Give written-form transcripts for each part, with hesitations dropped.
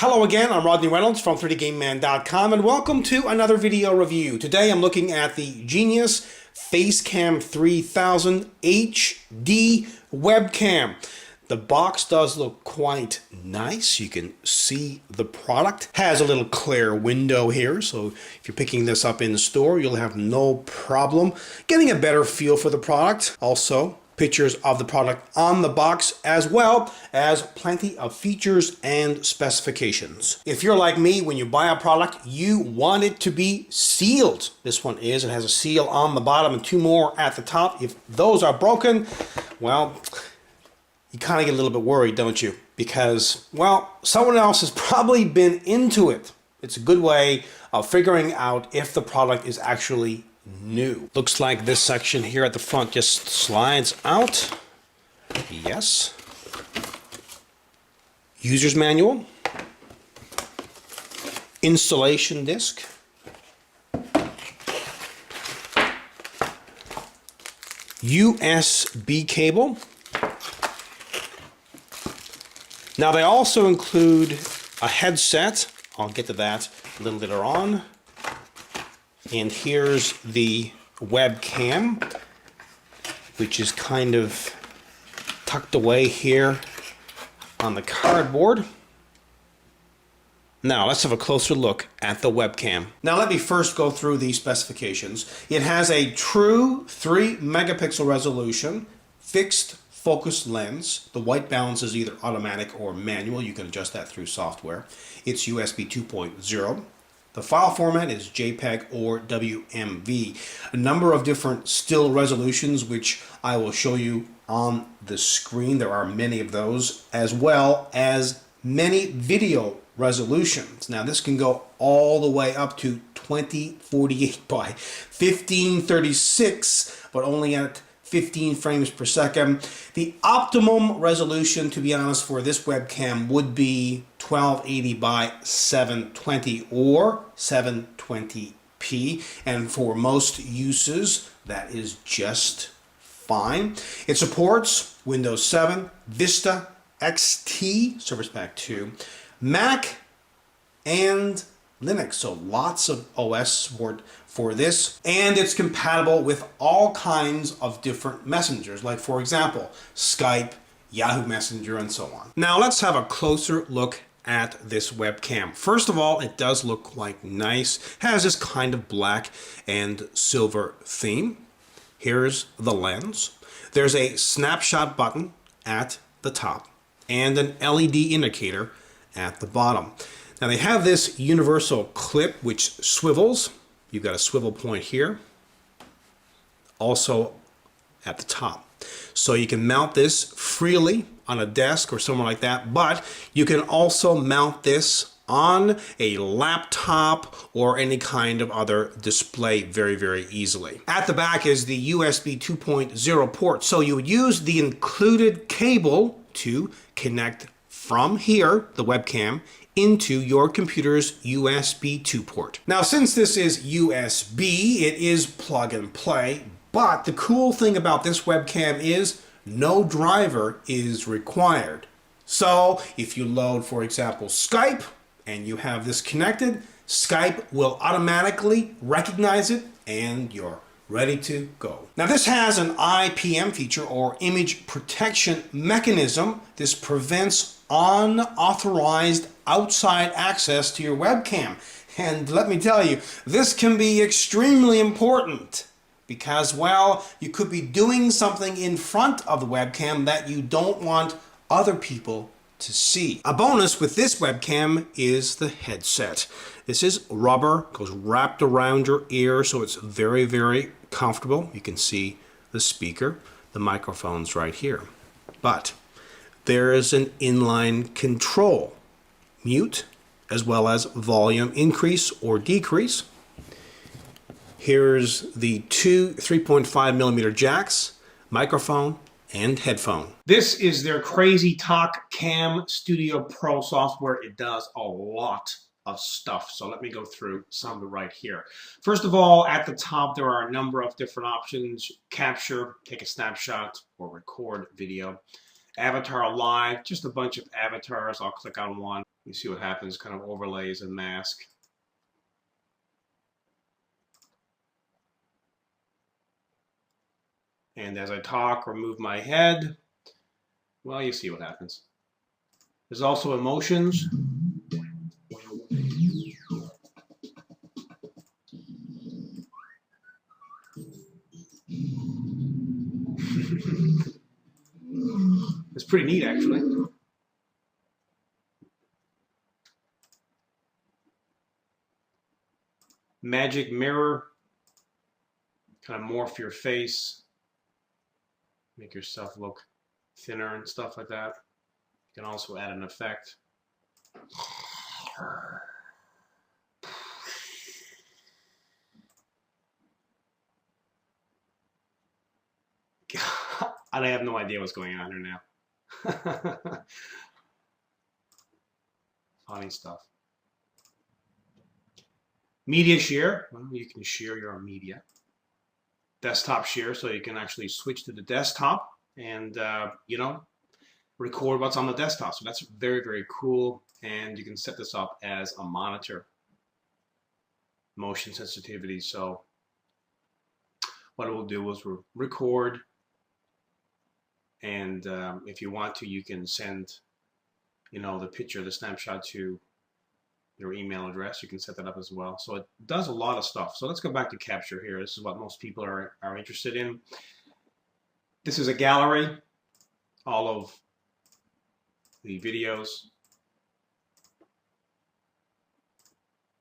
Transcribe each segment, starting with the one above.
Hello again, I'm Rodney Reynolds from 3dgameman.com and welcome to another video review. Today I'm looking at the Genius FaceCam 3000 HD webcam. The box does look quite nice. You can see the product. Has a little clear window here, so if you're picking this up in the store, you'll have no problem getting a better feel for the product. Also, pictures of the product on the box, as well as plenty of features and specifications. If you're like me, when you buy a product, you want it to be sealed. This one is. It has a seal on the bottom and two more at the top. If those are broken, well, you kind of get a little bit worried, don't you? Because, well, someone else has probably been into it. It's a good way of figuring out if the product is actually new. Looks like this section here at the front just slides out. Yes. User's manual. Installation disc. USB cable. Now they also include a headset. I'll get to that a little later on. And here's the webcam, which is kind of tucked away here on the cardboard. Now let's have a closer look at the webcam. Now let me first go through the specifications. It has a true 3 megapixel resolution, fixed focus lens. The white balance is either automatic or manual. You can adjust that through software. It's USB 2.0. The file format is JPEG or WMV. A number of different still resolutions, which I will show you on the screen. There are many of those, as well as many video resolutions. Now this can go all the way up to 2048 by 1536, but only at 15 frames per second. The optimum resolution, to be honest, for this webcam would be 1280 by 720 or 720p, and for most uses that is just fine. It supports Windows 7, Vista, XT, Service Pack 2, Mac, and Linux, so lots of OS support for this, and it's compatible with all kinds of different messengers, like for example Skype, Yahoo Messenger, and so on. Now let's have a closer look at this webcam. First of all, it does look quite nice. It has this kind of black and silver theme. Here's the lens. There's a snapshot button at the top and an LED indicator at the bottom. Now they have this universal clip which swivels. You've got a swivel point here, also at the top. So you can mount this freely on a desk or somewhere like that, but you can also mount this on a laptop or any kind of other display very, very easily. At the back is the USB 2.0 port. So you would use the included cable to connect from here, the webcam, into your computer's USB 2 port. Now, since this is USB, it is plug and play, but the cool thing about this webcam is no driver is required. So if you load, for example, Skype, and you have this connected, Skype will automatically recognize it and you're ready to go. Now this has an IPM feature, or image protection mechanism. This prevents unauthorized outside access to your webcam. And let me tell you, this can be extremely important because, well, you could be doing something in front of the webcam that you don't want other people to see. A bonus with this webcam is the headset. This is rubber, goes wrapped around your ear, so it's very, very comfortable. You can see the speaker, the microphone's right here. But there is an inline control, mute, as well as volume increase or decrease. Here's the two 3.5 millimeter jacks, microphone, and headphone. This is their CrazyTalk Cam Studio Pro software. It does a lot of stuff. So let me go through some right here. First of all, at the top, there are a number of different options. Capture, take a snapshot, or record video. Avatar Live, just a bunch of avatars. I'll click on one. You see what happens, kind of overlays and mask. And as I talk or move my head, well, you see what happens. There's also emotions. It's pretty neat, actually. Magic mirror, kind of morph your face, make yourself look thinner and stuff like that. You can also add an effect. I have no idea what's going on here now. Funny stuff. Media share. Well, you can share your media. Desktop share, so you can actually switch to the desktop and you know, record what's on the desktop. So that's very, very cool. And you can set this up as a monitor. Motion sensitivity. So what it will do is record. And if you want to, you can send, you know, the picture, the snapshot to your email address. You can set that up as well. So it does a lot of stuff. So let's go back to capture here. This is what most people are interested in. This is a gallery. All of the videos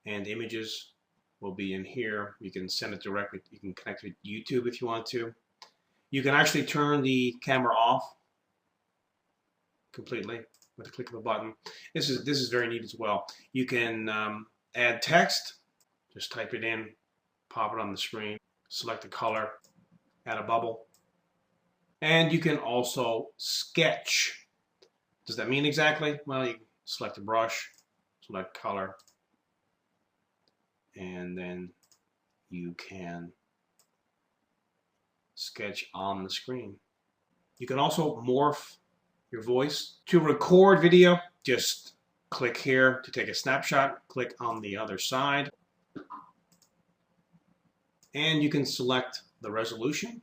and images will be in here. You can send it directly. You can connect with YouTube if you want to. You can actually turn the camera off completely with a click of a button. This is very neat as well. You can add text. Just type it in, pop it on the screen, select a color, add a bubble. And you can also sketch. Does that mean exactly? Well, you select a brush, select color, and then you can sketch on the screen. You can also morph your voice. To record video, just click here to take a snapshot, click on the other side, and you can select the resolution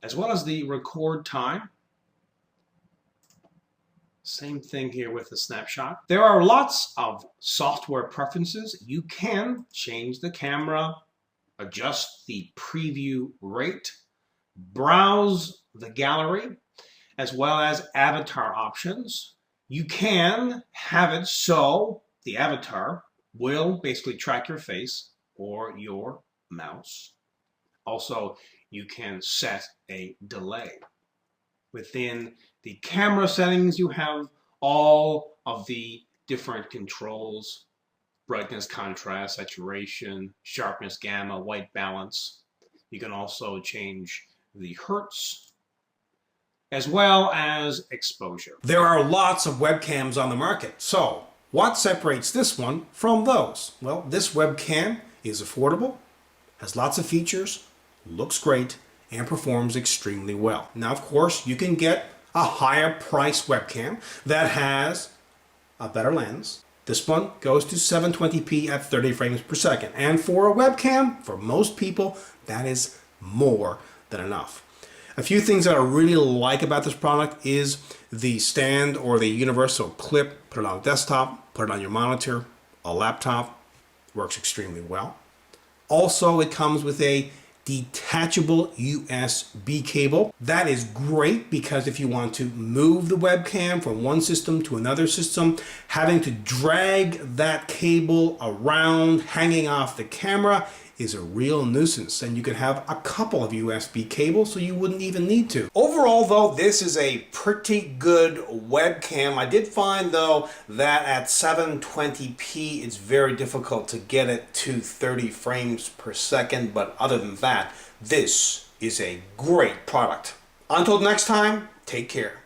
as well as the record time. Same thing here with the snapshot. There are lots of software preferences. You can change the camera, adjust the preview rate, browse the gallery, as well as avatar options. You can have it so the avatar will basically track your face or your mouse. Also, you can set a delay. Within the camera settings, you have all of the different controls: brightness, contrast, saturation, sharpness, gamma, white balance. You can also change the hertz as well as exposure. There are lots of webcams on the market. So what separates this one from those? Well, this webcam is affordable, has lots of features, looks great, and performs extremely well. Now, of course, you can get a higher price webcam that has a better lens. This one goes to 720p at 30 frames per second. And for a webcam, for most people, that is more than enough. A few things that I really like about this product is the stand or the universal clip. Put it on a desktop, put it on your monitor, a laptop. Works extremely well. Also, it comes with a detachable USB cable. That is great because if you want to move the webcam from one system to another system, having to drag that cable around hanging off the camera is a real nuisance, and you can have a couple of USB cables so you wouldn't even need to. Overall though, this is a pretty good webcam. I did find though that at 720p it's very difficult to get it to 30 frames per second, but other than that, this is a great product. Until next time, take care.